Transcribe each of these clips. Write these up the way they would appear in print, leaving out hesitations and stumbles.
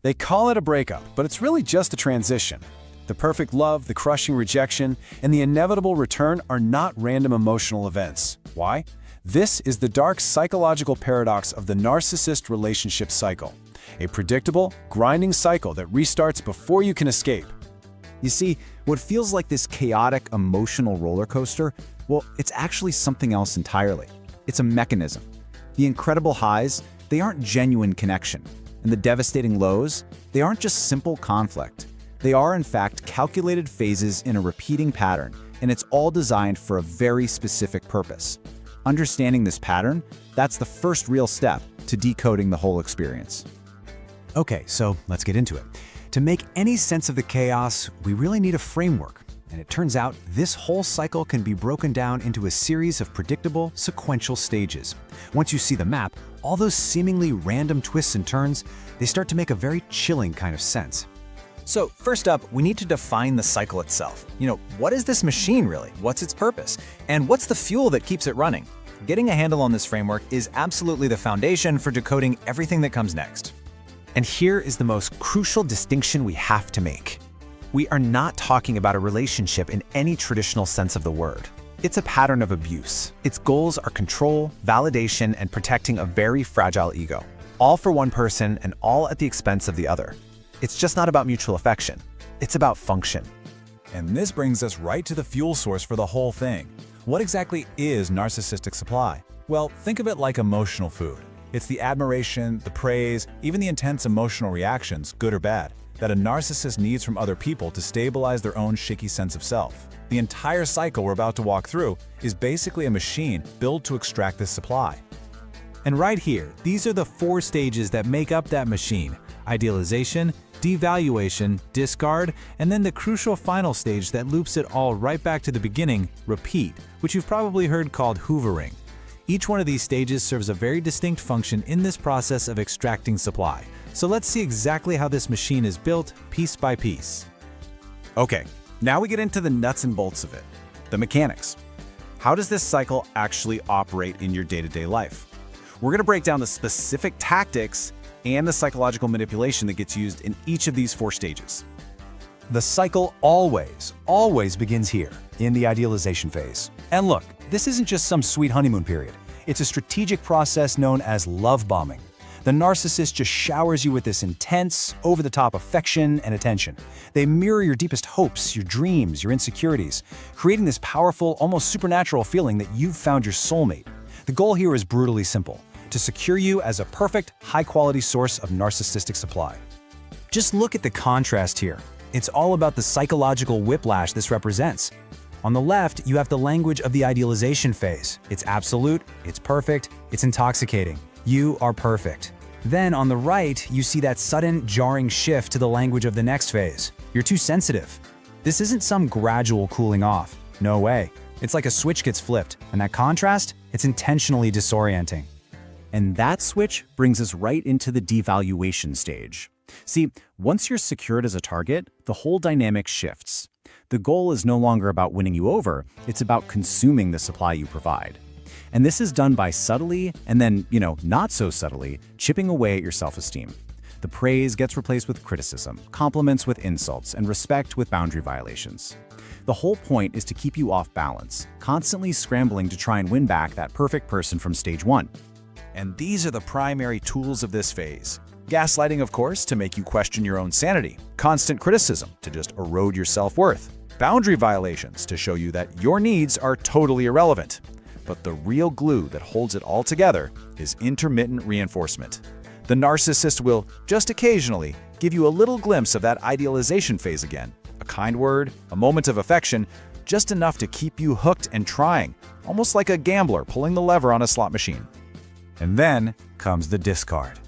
They call it a breakup, but it's really just a transition. The perfect love, the crushing rejection, and the inevitable return are not random emotional events. Why? This is the dark psychological paradox of the narcissist relationship cycle, a predictable, grinding cycle that restarts before you can escape. You see, what feels like this chaotic emotional roller coaster, well, it's actually something else entirely. It's a mechanism. The incredible highs, they aren't genuine connection. And the devastating lows, they aren't just simple conflict. They are, in fact, calculated phases in a repeating pattern, and it's all designed for a very specific purpose. Understanding this pattern, that's the first real step to decoding the whole experience. Okay, so let's get into it. To make any sense of the chaos, we really need a framework. And it turns out this whole cycle can be broken down into a series of predictable, sequential stages. Once you see the map, all those seemingly random twists and turns, they start to make a very chilling kind of sense. So first up, we need to define the cycle itself. What is this machine really? What's its purpose? And what's the fuel that keeps it running? Getting a handle on this framework is absolutely the foundation for decoding everything that comes next. And here is the most crucial distinction we have to make. We are not talking about a relationship in any traditional sense of the word. It's a pattern of abuse. Its goals are control, validation, and protecting a very fragile ego. All for one person and all at the expense of the other. It's just not about mutual affection. It's about function. And this brings us right to the fuel source for the whole thing. What exactly is narcissistic supply? Well, think of it like emotional food. It's the admiration, the praise, even the intense emotional reactions, good or bad, that a narcissist needs from other people to stabilize their own shaky sense of self. The entire cycle we're about to walk through is basically a machine built to extract this supply. And right here, these are the 4 stages that make up that machine: idealization, devaluation, discard, and then the crucial final stage that loops it all right back to the beginning, repeat, which you've probably heard called hoovering. Each one of these stages serves a very distinct function in this process of extracting supply. So let's see exactly how this machine is built, piece by piece. Okay, now we get into the nuts and bolts of it, the mechanics. How does this cycle actually operate in your day-to-day life? We're going to break down the specific tactics and the psychological manipulation that gets used in each of these 4 stages. The cycle always begins here, in the idealization phase. And look, this isn't just some sweet honeymoon period. It's a strategic process known as love bombing. The narcissist just showers you with this intense, over-the-top affection and attention. They mirror your deepest hopes, your dreams, your insecurities, creating this powerful, almost supernatural feeling that you've found your soulmate. The goal here is brutally simple: to secure you as a perfect, high-quality source of narcissistic supply. Just look at the contrast here. It's all about the psychological whiplash this represents. On the left, you have the language of the idealization phase. It's absolute, it's perfect, it's intoxicating. You are perfect. Then on the right, you see that sudden, jarring shift to the language of the next phase. You're too sensitive. This isn't some gradual cooling off. No way. It's like a switch gets flipped, and that contrast, it's intentionally disorienting. And that switch brings us right into the devaluation stage. See, once you're secured as a target, the whole dynamic shifts. The goal is no longer about winning you over, it's about consuming the supply you provide. And this is done by subtly, and then, not so subtly, chipping away at your self-esteem. The praise gets replaced with criticism, compliments with insults, and respect with boundary violations. The whole point is to keep you off balance, constantly scrambling to try and win back that perfect person from stage 1. And these are the primary tools of this phase. Gaslighting, of course, to make you question your own sanity. Constant criticism, to just erode your self-worth. Boundary violations, to show you that your needs are totally irrelevant. But the real glue that holds it all together is intermittent reinforcement. The narcissist will, just occasionally, give you a little glimpse of that idealization phase again. A kind word, a moment of affection, just enough to keep you hooked and trying, almost like a gambler pulling the lever on a slot machine. And then comes the discard.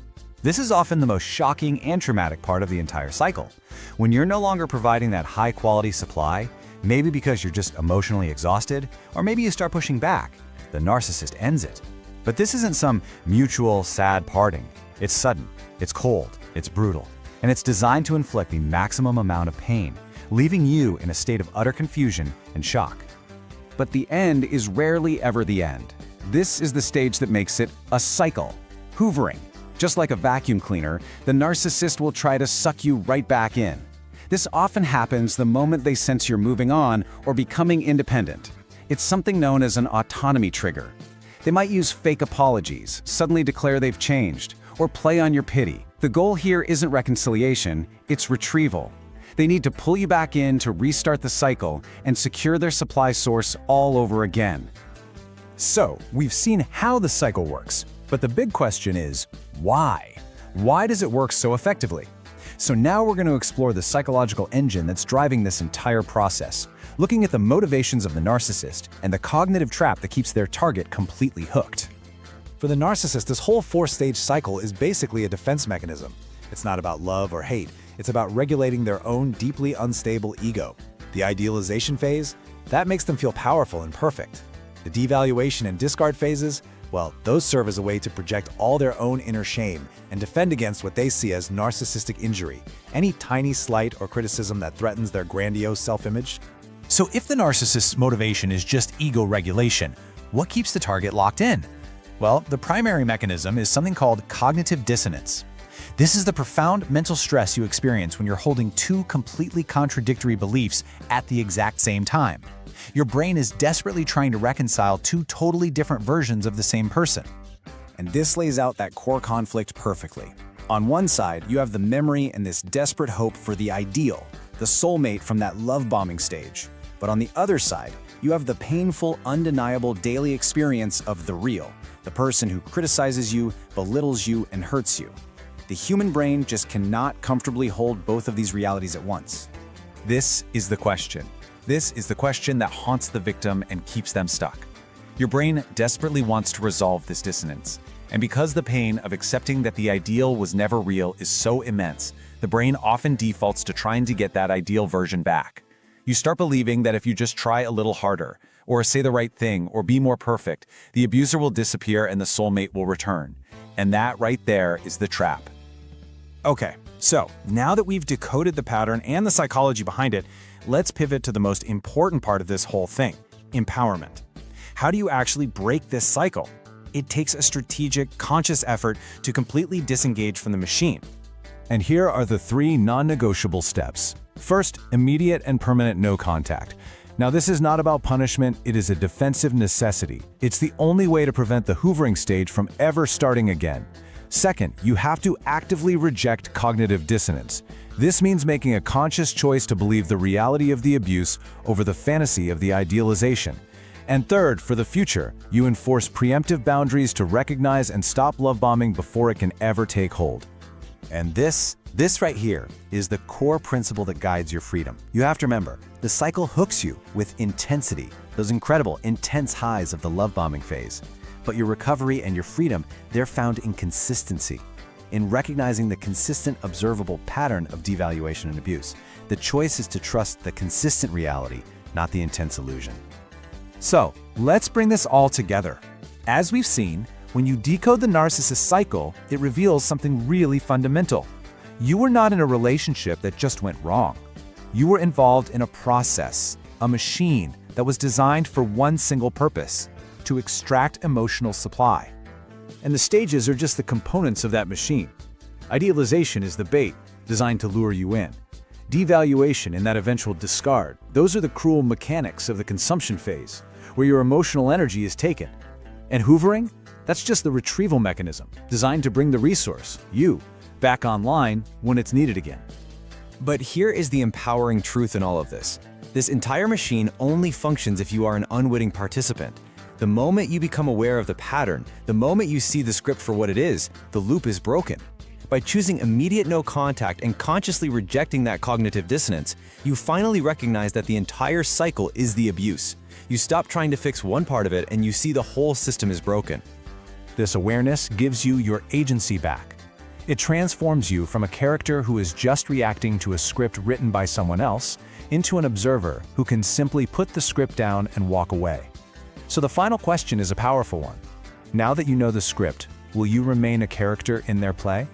This is often the most shocking and traumatic part of the entire cycle. When you're no longer providing that high-quality supply, maybe because you're just emotionally exhausted, or maybe you start pushing back, the narcissist ends it. But this isn't some mutual, sad parting. It's sudden, it's cold, it's brutal, and it's designed to inflict the maximum amount of pain, leaving you in a state of utter confusion and shock. But the end is rarely ever the end. This is the stage that makes it a cycle. Hoovering. Just like a vacuum cleaner, the narcissist will try to suck you right back in. This often happens the moment they sense you're moving on or becoming independent. It's something known as an autonomy trigger. They might use fake apologies, suddenly declare they've changed, or play on your pity. The goal here isn't reconciliation, it's retrieval. They need to pull you back in to restart the cycle and secure their supply source all over again. So, we've seen how the cycle works, but the big question is, why? Why does it work so effectively? So now we're going to explore the psychological engine that's driving this entire process, looking at the motivations of the narcissist and the cognitive trap that keeps their target completely hooked. For the narcissist, this whole four-stage cycle is basically a defense mechanism. It's not about love or hate, it's about regulating their own deeply unstable ego. The idealization phase, that makes them feel powerful and perfect. The devaluation and discard phases, well, those serve as a way to project all their own inner shame and defend against what they see as narcissistic injury, any tiny slight or criticism that threatens their grandiose self-image. So if the narcissist's motivation is just ego regulation, what keeps the target locked in? Well, the primary mechanism is something called cognitive dissonance. This is the profound mental stress you experience when you're holding two completely contradictory beliefs at the exact same time. Your brain is desperately trying to reconcile two totally different versions of the same person. And this lays out that core conflict perfectly. On one side, you have the memory and this desperate hope for the ideal, the soulmate from that love bombing stage. But on the other side, you have the painful, undeniable daily experience of the real, the person who criticizes you, belittles you, and hurts you. The human brain just cannot comfortably hold both of these realities at once. This is the question. This is the question that haunts the victim and keeps them stuck. Your brain desperately wants to resolve this dissonance. And because the pain of accepting that the ideal was never real is so immense, the brain often defaults to trying to get that ideal version back. You start believing that if you just try a little harder, or say the right thing, or be more perfect, the abuser will disappear and the soulmate will return. And that right there is the trap. Okay, so now that we've decoded the pattern and the psychology behind it, let's pivot to the most important part of this whole thing, empowerment. How do you actually break this cycle? It takes a strategic, conscious effort to completely disengage from the machine. And here are the 3 non-negotiable steps. First, immediate and permanent no contact. Now, this is not about punishment, it is a defensive necessity. It's the only way to prevent the hoovering stage from ever starting again. Second, you have to actively reject cognitive dissonance. This means making a conscious choice to believe the reality of the abuse over the fantasy of the idealization. And third, for the future, you enforce preemptive boundaries to recognize and stop love bombing before it can ever take hold. And this right here is the core principle that guides your freedom. You have to remember, the cycle hooks you with intensity, those incredible, intense highs of the love bombing phase. But your recovery and your freedom, they're found in consistency, in recognizing the consistent, observable pattern of devaluation and abuse. The choice is to trust the consistent reality, not the intense illusion. So, let's bring this all together. As we've seen, when you decode the narcissist cycle, it reveals something really fundamental. You were not in a relationship that just went wrong. You were involved in a process, a machine that was designed for one single purpose: to extract emotional supply. And the stages are just the components of that machine. Idealization is the bait, designed to lure you in. Devaluation and that eventual discard, those are the cruel mechanics of the consumption phase, where your emotional energy is taken. And hoovering? That's just the retrieval mechanism, designed to bring the resource, you, back online when it's needed again. But here is the empowering truth in all of this. This entire machine only functions if you are an unwitting participant. The moment you become aware of the pattern, the moment you see the script for what it is, the loop is broken. By choosing immediate no contact and consciously rejecting that cognitive dissonance, you finally recognize that the entire cycle is the abuse. You stop trying to fix one part of it and you see the whole system is broken. This awareness gives you your agency back. It transforms you from a character who is just reacting to a script written by someone else into an observer who can simply put the script down and walk away. So the final question is a powerful one. Now that you know the script, will you remain a character in their play?